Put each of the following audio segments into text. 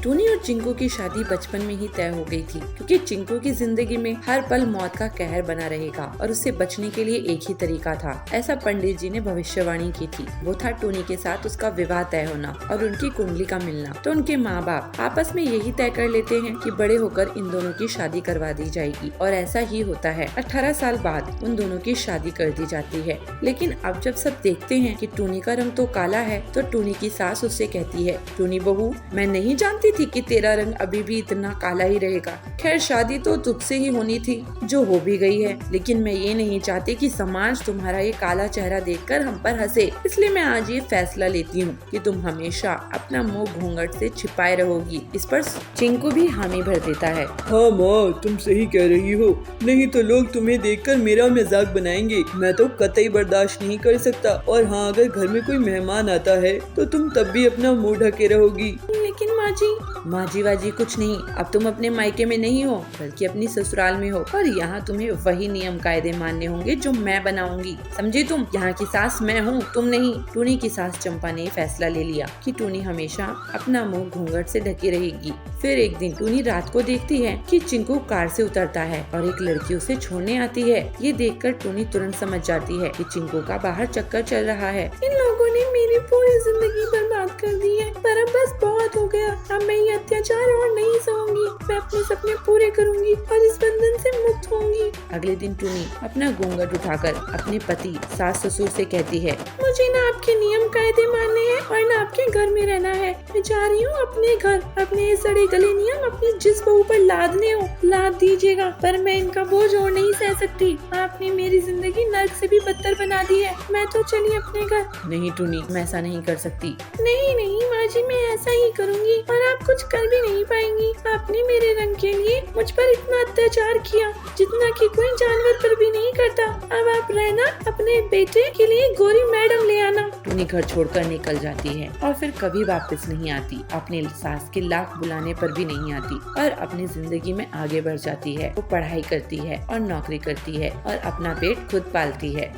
टूनी और चिंकू की शादी बचपन में ही तय हो गई थी, क्योंकि चिंकू की जिंदगी में हर पल मौत का कहर बना रहेगा और उससे बचने के लिए एक ही तरीका था। ऐसा पंडित जी ने भविष्यवाणी की थी। वो था टूनी के साथ उसका विवाह तय होना और उनकी कुंडली का मिलना। तो उनके माँ बाप आपस में यही तय कर लेते हैं कि बड़े होकर इन दोनों की शादी करवा दी जाएगी, और ऐसा ही होता है। 18 साल बाद उन दोनों की शादी कर दी जाती है। लेकिन अब जब सब देखते हैं कि टूनी का रंग तो काला है, तो टूनी की सास उससे कहती है, टूनी बहू, मैं नहीं जानती थी कि तेरा रंग अभी भी इतना काला ही रहेगा। खैर, शादी तो तुझसे ही होनी थी, जो हो भी गई है, लेकिन मैं ये नहीं चाहती कि समाज तुम्हारा ये काला चेहरा देखकर हम पर हंसे। इसलिए मैं आज ये फैसला लेती हूँ कि तुम हमेशा अपना मुंह घूंघट से छिपाए रहोगी। इस पर चिंकू भी हामी भर देता है। हाँ माँ, तुम सही कह रही हो, नहीं तो लोग तुम्हें देखकर मेरा मजाक बनाएंगे। मैं तो कतई बर्दाश्त नहीं कर सकता। और हाँ, अगर घर में कोई मेहमान आता है तो तुम तब भी अपना मुंह ढके रहोगी। लेकिन माँ जी वाजी कुछ नहीं, अब तुम अपने मायके में नहीं हो बल्कि अपनी ससुराल में हो, और यहाँ तुम्हें वही नियम कायदे मानने होंगे जो मैं बनाऊंगी। समझी तुम? यहाँ की सास मैं हूँ, तुम नहीं। टूनी की सास चंपा ने फैसला ले लिया कि टूनी हमेशा अपना मुंह घूंघट से ढकी रहेगी। फिर एक दिन टूनी रात को देखती है कि चिंकू कार से उतरता है और एक लड़की उसे छोड़ने आती है। ये देखकर टूनी तुरंत समझ जाती है कि चिंकू का बाहर चक्कर चल रहा है। इन लोगों ने मेरी पूरी जिंदगी बर्बाद कर दी है, पर अब बस बहुत हो गया। अब मैं ये अत्याचार और नहीं सहूंगी। मैं अपने सपने पूरे करूंगी और इस बंधन से मुक्त होंगी। अगले दिन टूनी अपना घूंघट उठाकर अपने पति, सास ससुर से कहती है, मुझे ना आपके नियम कायदे मानने हैं और ना आपके घर में रहना है। मैं जा रही हूँ अपने घर। अपने सड़े गले नियम अपनी जिस बहू पर लादने हो लाद दीजिएगा, पर मैं इनका बोझ और नहीं सह सकती। आपने मेरी जिंदगी नर्क से भी बदतर बना दी है। मैं तो चली अपने घर। नहीं टूनी, मैं ऐसा नहीं कर सकती। नहीं माँ जी, मैं ऐसा ही करूँगी और आप कुछ कर भी नहीं पाएंगी। आपने मेरे रंग के लिए मुझ पर इतना अत्याचार किया जितना कि कोई जानवर पर भी नहीं करता। अब आप रहना, अपने बेटे के लिए गोरी मैडम ले आना। टूनी घर छोड़कर निकल जाती है और फिर कभी वापस नहीं आती। अपने सास के लाख बुलाने पर भी नहीं आती और अपनी जिंदगी में आगे बढ़ जाती है। वो पढ़ाई करती है और नौकरी करती है और अपना पेट खुद पालती है।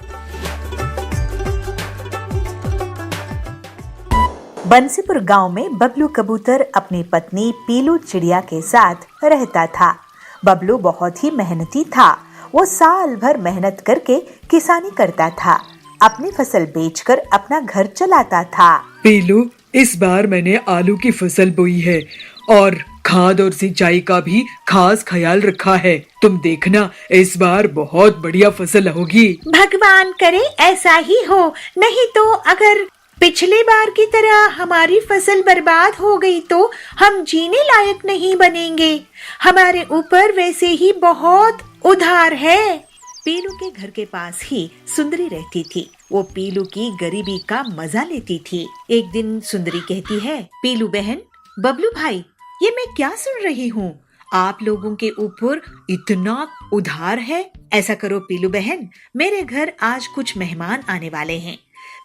बंसीपुर गांव में बबलू कबूतर अपनी पत्नी पीलू चिड़िया के साथ रहता था। बबलू बहुत ही मेहनती था। वो साल भर मेहनत करके किसानी करता था। अपनी फसल बेचकर अपना घर चलाता था। पीलू, इस बार मैंने आलू की फसल बोई है और खाद और सिंचाई का भी खास ख्याल रखा है। तुम देखना, इस बार बहुत बढ़िया फसल होगी। भगवान करे ऐसा ही हो, नहीं तो अगर पिछले बार की तरह हमारी फसल बर्बाद हो गई तो हम जीने लायक नहीं बनेंगे। हमारे ऊपर वैसे ही बहुत उधार है। पीलू के घर के पास ही सुंदरी रहती थी। वो पीलू की गरीबी का मजा लेती थी। एक दिन सुंदरी कहती है, पीलू बहन, बबलू भाई, ये मैं क्या सुन रही हूँ? आप लोगों के ऊपर इतना उधार है। ऐसा करो पीलू बहन, मेरे घर आज कुछ मेहमान आने वाले हैं।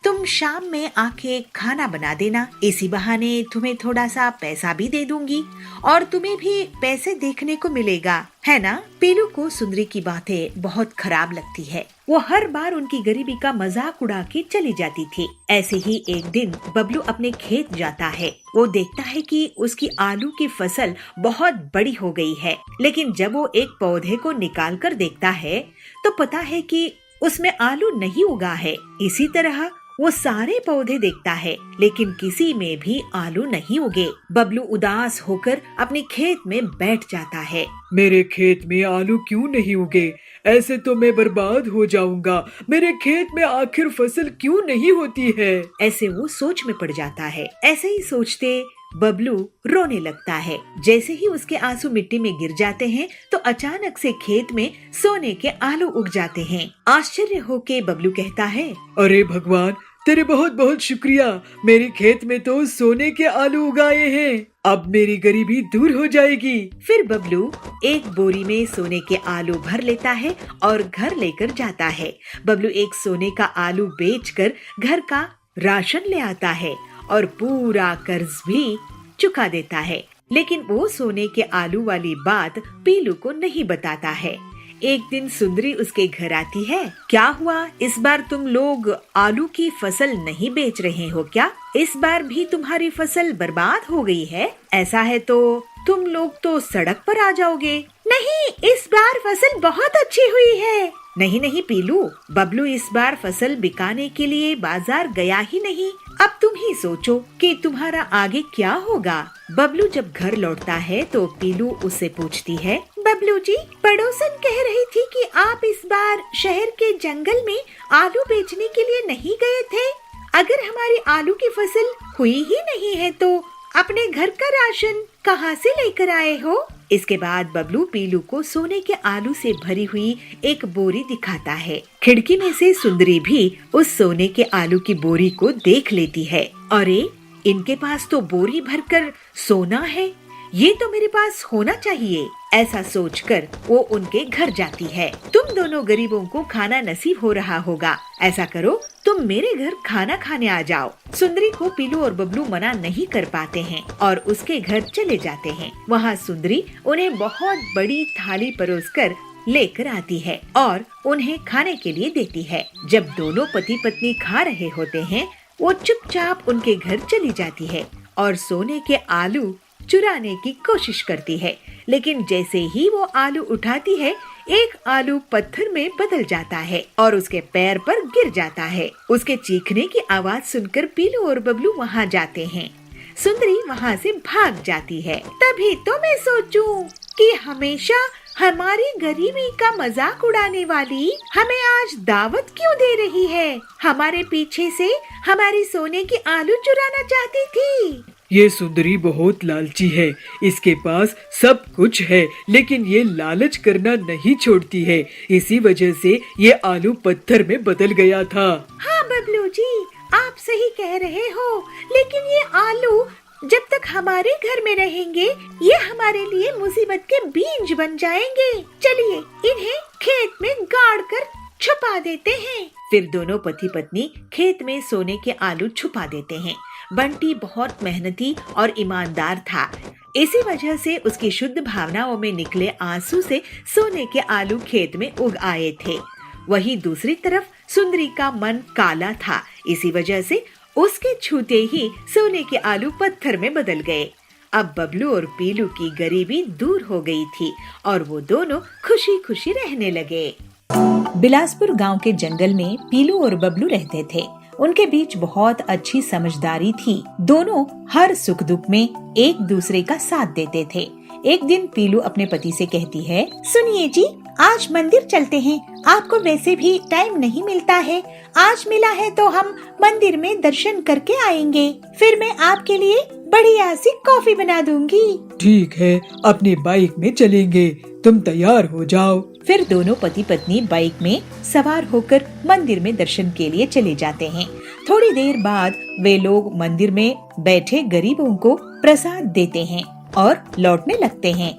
तुम शाम में आके खाना बना देना। इसी बहाने तुम्हें थोड़ा सा पैसा भी दे दूंगी और तुम्हें भी पैसे देखने को मिलेगा, है ना? पीलू को सुंदरी की बातें बहुत खराब लगती है। वो हर बार उनकी गरीबी का मजाक उड़ा के चली जाती थी। ऐसे ही एक दिन बबलू अपने खेत जाता है। वो देखता है कि उसकी आलू की फसल बहुत बड़ी हो गई है, लेकिन जब वो एक पौधे को निकाल कर देखता है तो पता है कि उसमें आलू नहीं उगा है। इसी तरह वो सारे पौधे देखता है, लेकिन किसी में भी आलू नहीं उगे। बबलू उदास होकर अपने खेत में बैठ जाता है। मेरे खेत में आलू क्यों नहीं उगे? ऐसे तो मैं बर्बाद हो जाऊंगा। मेरे खेत में आखिर फसल क्यों नहीं होती है? ऐसे वो सोच में पड़ जाता है। ऐसे ही सोचते बबलू रोने लगता है। जैसे ही उसके आंसू मिट्टी में गिर जाते हैं तो अचानक से खेत में सोने के आलू उग जाते हैं। आश्चर्य होके बबलू कहता है, अरे भगवान, तेरे बहुत बहुत शुक्रिया। मेरे खेत में तो सोने के आलू उगाए हैं। अब मेरी गरीबी दूर हो जाएगी। फिर बबलू एक बोरी में सोने के आलू भर लेता है और घर लेकर जाता है। बबलू एक सोने का आलू बेचकर घर का राशन ले आता है और पूरा कर्ज भी चुका देता है। लेकिन वो सोने के आलू वाली बात पीलू को नहीं बताता है। एक दिन सुंदरी उसके घर आती है। क्या हुआ, इस बार तुम लोग आलू की फसल नहीं बेच रहे हो क्या? इस बार भी तुम्हारी फसल बर्बाद हो गई है? ऐसा है तो तुम लोग तो सड़क पर आ जाओगे। नहीं, इस बार फसल बहुत अच्छी हुई है। नहीं नहीं पीलू, बबलू इस बार फसल बिकाने के लिए बाजार गया ही नहीं। अब तुम ही सोचो कि तुम्हारा आगे क्या होगा। बबलू जब घर लौटता है तो पीलू उससे पूछती है, बबलू जी, पड़ोसन कह रही थी कि आप इस बार शहर के जंगल में आलू बेचने के लिए नहीं गए थे। अगर हमारी आलू की फसल हुई ही नहीं है तो अपने घर का राशन कहाँ से लेकर आए हो? इसके बाद बबलू पीलू को सोने के आलू से भरी हुई एक बोरी दिखाता है। खिड़की में से सुंदरी भी उस सोने के आलू की बोरी को देख लेती है। अरे, इनके पास तो बोरी भरकर सोना है, ये तो मेरे पास होना चाहिए। ऐसा सोचकर वो उनके घर जाती है। तुम दोनों गरीबों को खाना नसीब हो रहा होगा, ऐसा करो तुम मेरे घर खाना खाने आ जाओ। सुंदरी को पीलू और बबलू मना नहीं कर पाते हैं और उसके घर चले जाते हैं। वहाँ सुंदरी उन्हें बहुत बड़ी थाली परोसकर लेकर आती है और उन्हें खाने के लिए देती है। जब दोनों पति पत्नी खा रहे होते हैं, वो चुपचाप उनके घर चली जाती है और सोने के आलू चुराने की कोशिश करती है। लेकिन जैसे ही वो आलू उठाती है, एक आलू पत्थर में बदल जाता है और उसके पैर पर गिर जाता है। उसके चीखने की आवाज सुनकर पीलू और बबलू वहाँ जाते हैं। सुंदरी वहाँ से भाग जाती है। तभी तो मैं सोचूं कि हमेशा हमारी गरीबी का मजाक उड़ाने वाली हमें आज दावत क्यों दे रही है? हमारे पीछे से हमारी सोने की आलू चुराना चाहती थी। ये सुंदरी बहुत लालची है, इसके पास सब कुछ है, लेकिन ये लालच करना नहीं छोड़ती है। इसी वजह से ये आलू पत्थर में बदल गया था। हाँ बबलू जी, आप सही कह रहे हो, लेकिन ये आलू जब तक हमारे घर में रहेंगे, ये हमारे लिए मुसीबत के बीज बन जाएंगे। चलिए इन्हें खेत में गाड़ कर छुपा देते हैं। फिर दोनों पति पत्नी खेत में सोने के आलू छुपा देते हैं। बंटी बहुत मेहनती और ईमानदार था, इसी वजह से उसकी शुद्ध भावनाओं में निकले आंसू से सोने के आलू खेत में उग आए थे। वहीं दूसरी तरफ सुंदरी का मन काला था, इसी वजह से उसके छूते ही सोने के आलू पत्थर में बदल गए। अब बबलू और पीलू की गरीबी दूर हो गई थी और वो दोनों खुशी खुशी रहने लगे। बिलासपुर गांव के जंगल में पीलू और बबलू रहते थे। उनके बीच बहुत अच्छी समझदारी थी। दोनों हर सुख दुख में एक दूसरे का साथ देते थे। एक दिन पीलू अपने पति से कहती है, सुनिए जी, आज मंदिर चलते हैं। आपको वैसे भी टाइम नहीं मिलता है, आज मिला है तो हम मंदिर में दर्शन करके आएंगे। फिर मैं आपके लिए बढ़िया सी कॉफी बना दूंगी। ठीक है, अपने बाइक में चलेंगे, तुम तैयार हो जाओ। फिर दोनों पति पत्नी बाइक में सवार होकर मंदिर में दर्शन के लिए चले जाते हैं। थोड़ी देर बाद वे लोग मंदिर में बैठे गरीबों को प्रसाद देते हैं और लौटने लगते हैं।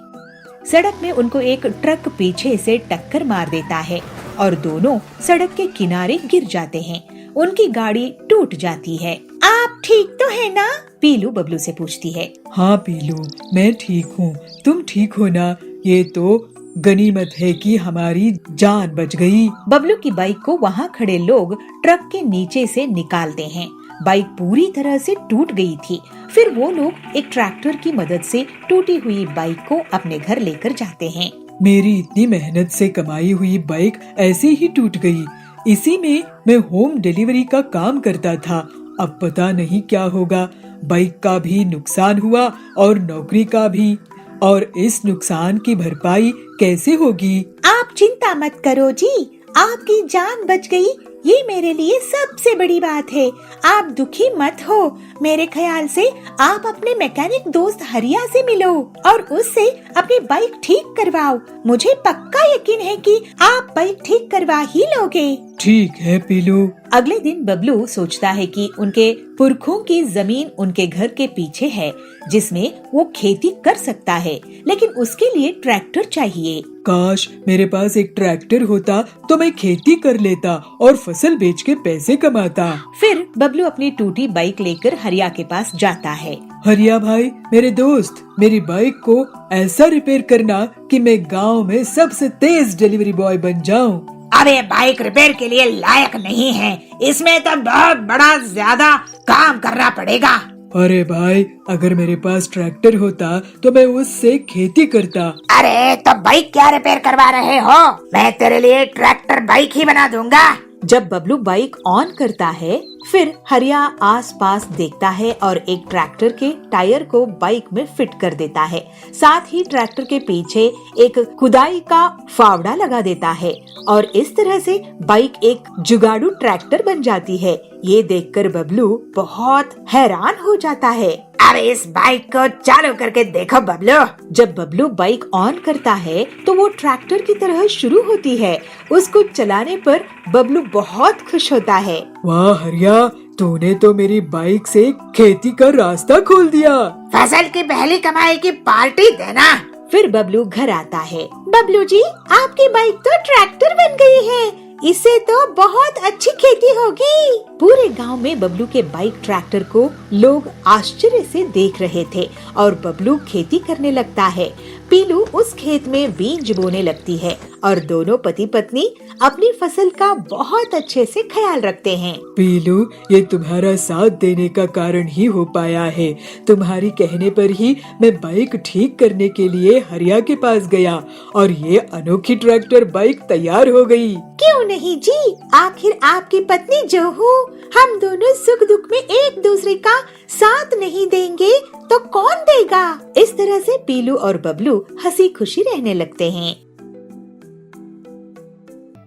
सड़क में उनको एक ट्रक पीछे से टक्कर मार देता है और दोनों सड़क के किनारे गिर जाते हैं। उनकी गाड़ी टूट जाती है। आप ठीक तो है ना? पीलू बबलू से पूछती है। हाँ पीलू, मैं ठीक हूँ, तुम ठीक हो ना? ये तो गनीमत है कि हमारी जान बच गई। बबलू की बाइक को वहाँ खड़े लोग ट्रक के नीचे से निकालते हैं। बाइक पूरी तरह से टूट गई थी। फिर वो लोग एक ट्रैक्टर की मदद से टूटी हुई बाइक को अपने घर लेकर जाते हैं। मेरी इतनी मेहनत से कमाई हुई बाइक ऐसे ही टूट गई। इसी में मैं होम डिलीवरी का काम करता था। अब पता नहीं क्या होगा। बाइक का भी नुकसान हुआ और नौकरी का भी, और इस नुकसान की भरपाई कैसे होगी? आप चिंता मत करो जी, आपकी जान बच गई, ये मेरे लिए सबसे बड़ी बात है। आप दुखी मत हो। मेरे ख्याल से आप अपने मैकेनिक दोस्त हरिया से मिलो और उससे अपनी बाइक ठीक करवाओ। मुझे पक्का यकीन है कि आप बाइक ठीक करवा ही लोगे। ठीक है पीलू। अगले दिन बबलू सोचता है कि उनके पुरखों की जमीन उनके घर के पीछे है जिसमें वो खेती कर सकता है, लेकिन उसके लिए ट्रैक्टर चाहिए। काश मेरे पास एक ट्रैक्टर होता तो मैं खेती कर लेता और फसल बेच के पैसे कमाता। फिर बबलू अपनी टूटी बाइक लेकर हरिया के पास जाता है। हरिया भाई, मेरे दोस्त, मेरी बाइक को ऐसा रिपेयर करना कि मैं गांव में सबसे तेज डिलीवरी बॉय बन जाऊं। अरे बाइक रिपेयर के लिए लायक नहीं है, इसमें तो बहुत बड़ा ज्यादा काम करना पड़ेगा। अरे भाई, अगर मेरे पास ट्रैक्टर होता तो मैं उससे खेती करता। अरे तो बाइक क्या रिपेयर करवा रहे हो, मैं तेरे लिए ट्रैक्टर बाइक ही बना दूंगा। जब बबलू बाइक ऑन करता है, फिर हरिया आसपास देखता है और एक ट्रैक्टर के टायर को बाइक में फिट कर देता है। साथ ही ट्रैक्टर के पीछे एक खुदाई का फावड़ा लगा देता है और इस तरह से बाइक एक जुगाड़ू ट्रैक्टर बन जाती है। ये देखकर बबलू बहुत हैरान हो जाता है। अरे इस बाइक को चालू करके देखो बबलू। जब बबलू बाइक ऑन करता है तो वो ट्रैक्टर की तरह शुरू होती है। उसको चलाने पर बबलू बहुत खुश होता है। वाह हरिया, तूने तो मेरी बाइक से खेती का रास्ता खोल दिया। फसल की पहली कमाई की पार्टी देना। फिर बबलू घर आता है। बबलू जी, आपकी बाइक तो ट्रैक्टर बन गई है, इससे तो बहुत अच्छी खेती होगी। पूरे गांव में बबलू के बाइक ट्रैक्टर को लोग आश्चर्य से देख रहे थे और बबलू खेती करने लगता है। पीलू उस खेत में बीज बोने लगती है और दोनों पति पत्नी अपनी फसल का बहुत अच्छे से ख्याल रखते हैं। पीलू, ये तुम्हारा साथ देने का कारण ही हो पाया है। तुम्हारी कहने पर ही मैं बाइक ठीक करने के लिए हरिया के पास गया और ये अनोखी ट्रैक्टर बाइक तैयार हो गई। क्यों नहीं जी, आखिर आपकी पत्नी जो हूँ, हम दोनों सुख दुख में एक दूसरे का साथ नहीं देंगे तो कौन देगा। इस तरह से पीलू और बबलू हंसी खुशी रहने लगते हैं।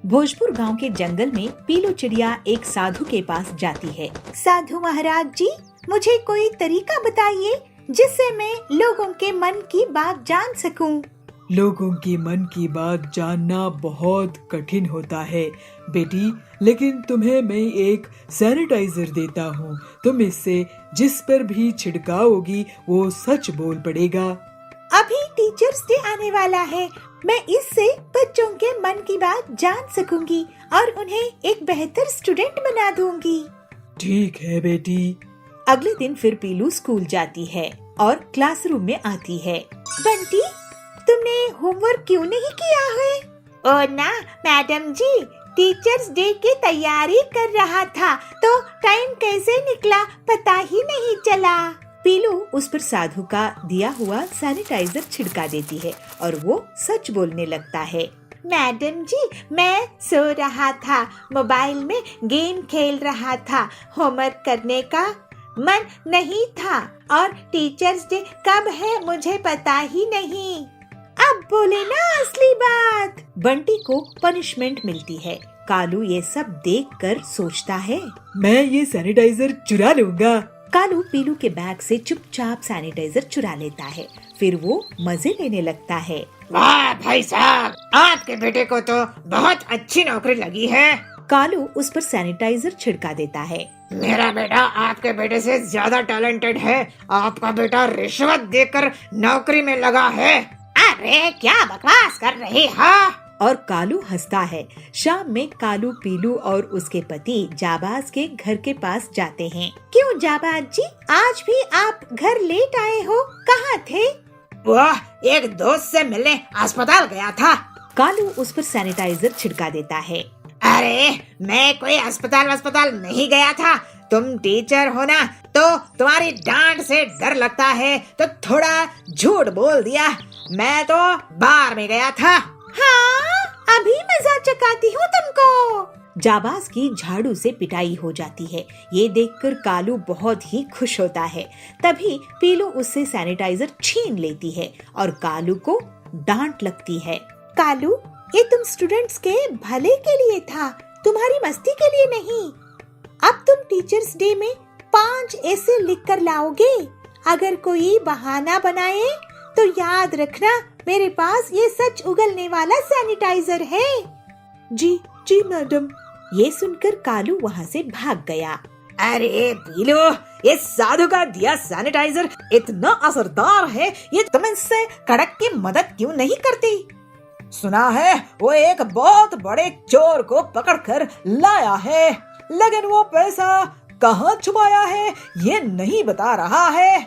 भोजपुर गांव के जंगल में पीलू चिड़िया एक साधु के पास जाती है। साधु महाराज जी, मुझे कोई तरीका बताइए जिससे मैं लोगों के मन की बात जान सकूं। लोगों की मन की बात जानना बहुत कठिन होता है बेटी, लेकिन तुम्हें मैं एक सैनिटाइजर देता हूँ। तुम इससे जिस पर भी छिड़काओगी वो सच बोल पड़ेगा। अभी टीचर्स डे आने वाला है, मैं इससे बच्चों के मन की बात जान सकूंगी और उन्हें एक बेहतर स्टूडेंट बना दूंगी। ठीक है बेटी। अगले दिन फिर पीलू स्कूल जाती है और क्लासरूम में आती है। बंटी, तुमने होमवर्क क्यों नहीं किया है? ओ ना मैडम जी, टीचर्स डे की तैयारी कर रहा था तो टाइम कैसे निकला पता ही नहीं चला। पीलू उस पर साधु का दिया हुआ सैनिटाइजर छिड़का देती है और वो सच बोलने लगता है। मैडम जी, मैं सो रहा था, मोबाइल में गेम खेल रहा था, होमवर्क करने का मन नहीं था और टीचर्स डे कब है मुझे पता ही नहीं। अब बोले ना असली बात। बंटी को पनिशमेंट मिलती है। कालू ये सब देखकर सोचता है, मैं ये सैनिटाइजर चुरा लूंगा। कालू पीलू के बैग से चुपचाप सैनिटाइजर चुरा लेता है। फिर वो मजे लेने लगता है। वाह भाई साहब, आपके बेटे को तो बहुत अच्छी नौकरी लगी है। कालू उस पर सैनिटाइजर छिड़का देता है। मेरा बेटा आपके बेटे से ज्यादा टैलेंटेड है। आपका बेटा रिश्वत देकर नौकरी में लगा है। अरे क्या बकवास कर रही हो? और कालू हंसता है। शाम में कालू पीलू और उसके पति जाबाज के घर के पास जाते हैं। क्यों जाबाज जी, आज भी आप घर लेट आए हो, कहाँ थे? वह एक दोस्त से मिलने अस्पताल गया था। कालू उस पर सैनिटाइजर छिड़का देता है। अरे मैं कोई अस्पताल नहीं गया था। तुम टीचर हो ना, तो तुम्हारी डांट से डर लगता है तो थोड़ा झूठ बोल दिया। मैं तो बार में गया था। हाँ, अभी मजाक चकाती हूँ तुमको। जाबाज की झाड़ू से पिटाई हो जाती है। ये देखकर कालू बहुत ही खुश होता है। तभी पीलू उससे सैनिटाइजर छीन लेती है और कालू को डांट लगती है। कालू, ये तुम स्टूडेंट्स के भले के लिए था, तुम्हारी मस्ती के लिए नहीं। अब तुम टीचर्स डे में 5 ऐसे लिख कर लाओगे। अगर कोई बहाना बनाए तो याद रखना, मेरे पास ये सच उगलने वाला सैनिटाइजर है। जी मैडम, ये सुनकर कालू वहाँ से भाग गया। अरे पीलू, ये साधु का दिया सैनिटाइजर इतना असरदार है, ये तुम इससे कड़क की मदद क्यों नहीं करती? सुना है वो एक बहुत बड़े चोर को पकड़कर लाया है, लेकिन वो पैसा कहाँ छुपाया है ये नहीं बता रहा है।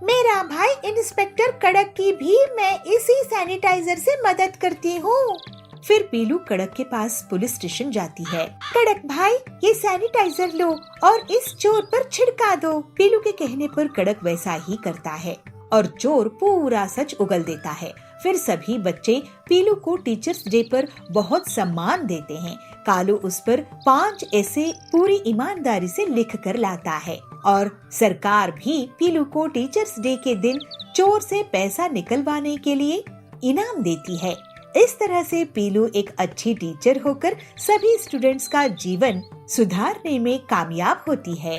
मेरा भाई इंस्पेक्टर कड़क की भी मैं इसी सैनिटाइजर से मदद करती हूँ। फिर पीलू कड़क के पास पुलिस स्टेशन जाती है। कड़क भाई, ये सैनिटाइजर लो और इस चोर पर छिड़का दो। पीलू के कहने पर कड़क वैसा ही करता है और चोर पूरा सच उगल देता है। फिर सभी बच्चे पीलू को टीचर्स डे पर बहुत सम्मान देते हैं। कालू उस पर 5 ऐसे पूरी ईमानदारी से लिख कर लाता है और सरकार भी पीलू को टीचर्स डे के दिन चोर से पैसा निकलवाने के लिए इनाम देती है। इस तरह से पीलू एक अच्छी टीचर होकर सभी स्टूडेंट्स का जीवन सुधारने में कामयाब होती है।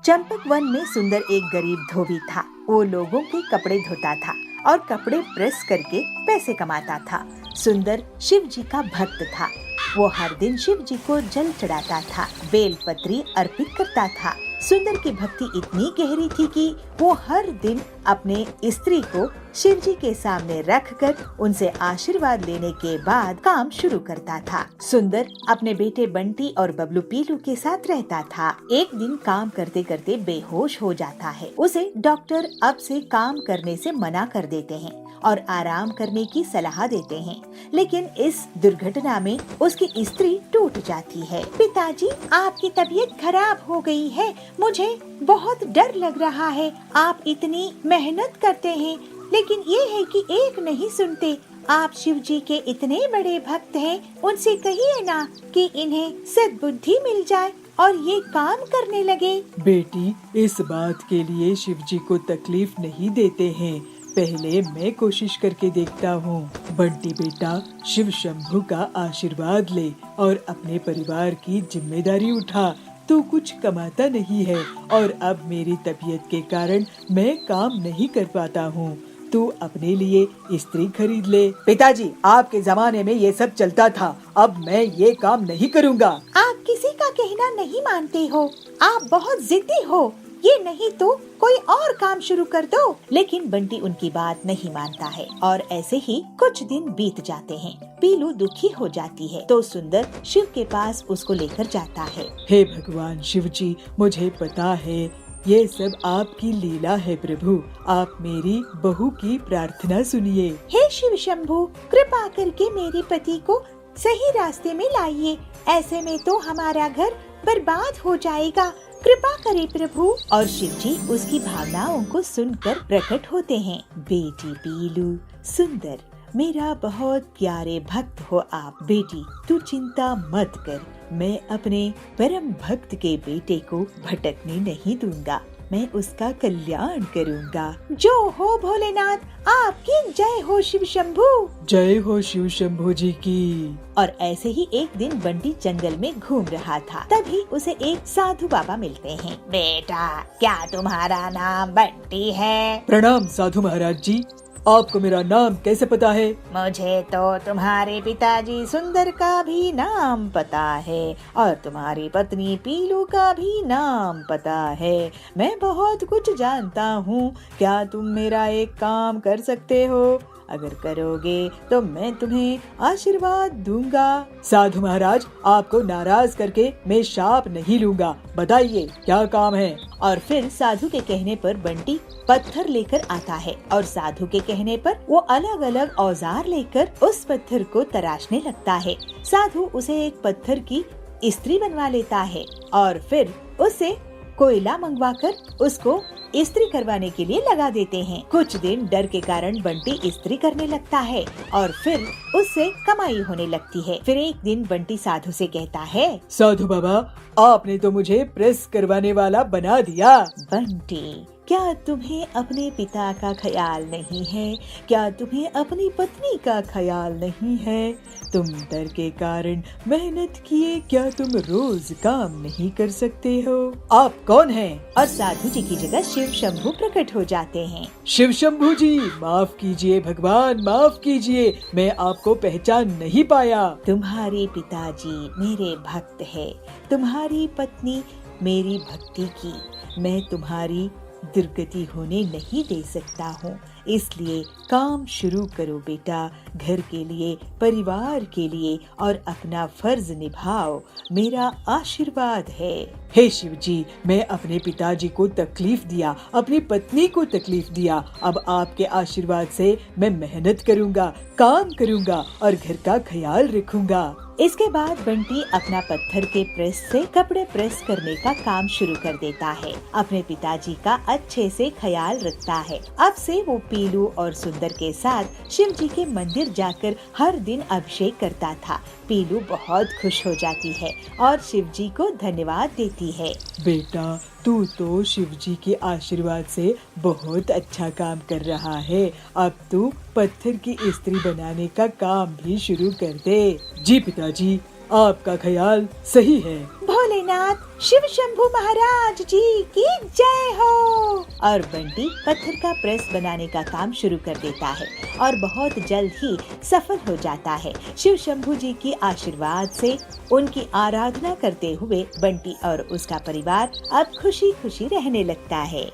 चंपक वन में सुंदर एक गरीब धोबी था। वो लोगों के कपड़े धोता था और कपड़े प्रेस करके पैसे कमाता था। सुंदर शिव जी का भक्त था। वो हर दिन शिव जी को जल चढ़ाता था, बेलपत्री अर्पित करता था। सुंदर की भक्ति इतनी गहरी थी कि वो हर दिन अपने स्त्री को शिव जी के सामने रखकर उनसे आशीर्वाद लेने के बाद काम शुरू करता था। सुंदर अपने बेटे बंटी और बबलू पीलू के साथ रहता था। एक दिन काम करते करते बेहोश हो जाता है। उसे डॉक्टर अब से काम करने से मना कर देते हैं और आराम करने की सलाह देते हैं, लेकिन इस दुर्घटना में उसकी स्त्री टूट जाती है। पिताजी, आपकी तबीयत खराब हो गई है, मुझे बहुत डर लग रहा है। आप इतनी मेहनत करते हैं, लेकिन ये है कि एक नहीं सुनते। आप शिव जी के इतने बड़े भक्त हैं, उनसे कहिए ना कि इन्हें सद्बुद्धि मिल जाए और ये काम करने लगे। बेटी, इस बात के लिए शिव जी को तकलीफ नहीं देते हैं। पहले मैं कोशिश करके देखता हूँ। बंटी बेटा, शिव शंभू का आशीर्वाद ले और अपने परिवार की जिम्मेदारी उठा। तू कुछ कमाता नहीं है और अब मेरी तबीयत के कारण मैं काम नहीं कर पाता हूँ। तू अपने लिए स्त्री खरीद ले। पिताजी, आपके जमाने में ये सब चलता था, अब मैं ये काम नहीं करूँगा। आप किसी का कहना नहीं मानते हो, आप बहुत जिद्दी हो। ये नहीं तो कोई और काम शुरू कर दो। लेकिन बंटी उनकी बात नहीं मानता है और ऐसे ही कुछ दिन बीत जाते हैं। पीलू दुखी हो जाती है तो सुंदर शिव के पास उसको लेकर जाता है। हे भगवान शिव जी, मुझे पता है ये सब आपकी लीला है प्रभु। आप मेरी बहू की प्रार्थना सुनिए। हे शिव शंभू, कृपा करके मेरे पति को सही रास्ते में लाइए। ऐसे में तो हमारा घर बर्बाद हो जाएगा। कृपा करे प्रभु। और शिव जी उसकी भावनाओं को सुनकर प्रकट होते हैं। बेटी पीलू, सुंदर, मेरा बहुत प्यारे भक्त हो आप। बेटी, तू चिंता मत कर, मैं अपने परम भक्त के बेटे को भटकने नहीं दूंगा। मैं उसका कल्याण करूंगा। जो हो भोलेनाथ, आपकी जय हो शिव शंभू। जय हो शिव शंभू जी की। और ऐसे ही एक दिन बंटी जंगल में घूम रहा था। तभी उसे एक साधु बाबा मिलते हैं। बेटा, क्या तुम्हारा नाम बंटी है? प्रणाम साधु महाराज जी, आपको मेरा नाम कैसे पता है? मुझे तो तुम्हारे पिताजी सुंदर का भी नाम पता है और तुम्हारी पत्नी पीलू का भी नाम पता है। मैं बहुत कुछ जानता हूँ। क्या तुम मेरा एक काम कर सकते हो? अगर करोगे तो मैं तुम्हें आशीर्वाद दूंगा। साधु महाराज, आपको नाराज करके मैं शाप नहीं लूंगा। बताइए क्या काम है? और फिर साधु के कहने पर बंटी पत्थर लेकर आता है और साधु के कहने पर वो अलग अलग औजार लेकर उस पत्थर को तराशने लगता है। साधु उसे एक पत्थर की स्त्री बनवा लेता है और फिर उसे कोयला मंगवाकर उसको इस्त्री करवाने के लिए लगा देते हैं। कुछ दिन डर के कारण बंटी इस्त्री करने लगता है और फिर उससे कमाई होने लगती है। फिर एक दिन बंटी साधु से कहता है, साधु बाबा, आपने तो मुझे प्रेस करवाने वाला बना दिया। बंटी, क्या तुम्हें अपने पिता का ख्याल नहीं है? क्या तुम्हें अपनी पत्नी का ख्याल नहीं है? तुम डर के कारण मेहनत किए क्या तुम रोज काम नहीं कर सकते हो? आप कौन हैं? और साधु जी की जगह शिव शंभू प्रकट हो जाते हैं। शिव शंभू जी, माफ कीजिए भगवान, माफ कीजिए, मैं आपको पहचान नहीं पाया। तुम्हारे पिताजी मेरे भक्त है, तुम्हारी पत्नी मेरी भक्ति की। मैं तुम्हारी दुर्गति होने नहीं दे सकता हूँ, इसलिए काम शुरू करो बेटा। घर के लिए, परिवार के लिए और अपना फर्ज निभाओ, मेरा आशीर्वाद है। हे शिव जी, मैं अपने पिताजी को तकलीफ दिया, अपनी पत्नी को तकलीफ दिया। अब आपके आशीर्वाद से मैं मेहनत करूँगा, काम करूँगा और घर का ख्याल रखूँगा। इसके बाद बंटी अपना पत्थर के प्रेस से कपड़े प्रेस करने का काम शुरू कर देता है। अपने पिताजी का अच्छे से ख्याल रखता है। अब से वो पीलू और सुंदर के साथ शिव जी के मंदिर जाकर हर दिन अभिषेक करता था। पीलू बहुत खुश हो जाती है और शिव जी को धन्यवाद देती है। बेटा, तू तो शिव जी के आशीर्वाद से बहुत अच्छा काम कर रहा है। अब तू पत्थर की इस्त्री बनाने का काम भी शुरू कर दे। जी पिताजी, आपका ख्याल सही है। भोलेनाथ शिव शंभू महाराज जी की जय हो। और बंटी पत्थर का प्रेस बनाने का काम शुरू कर देता है और बहुत जल्द ही सफल हो जाता है। शिव शंभू जी की आशीर्वाद से उनकी आराधना करते हुए बंटी और उसका परिवार अब खुशी खुशी रहने लगता है।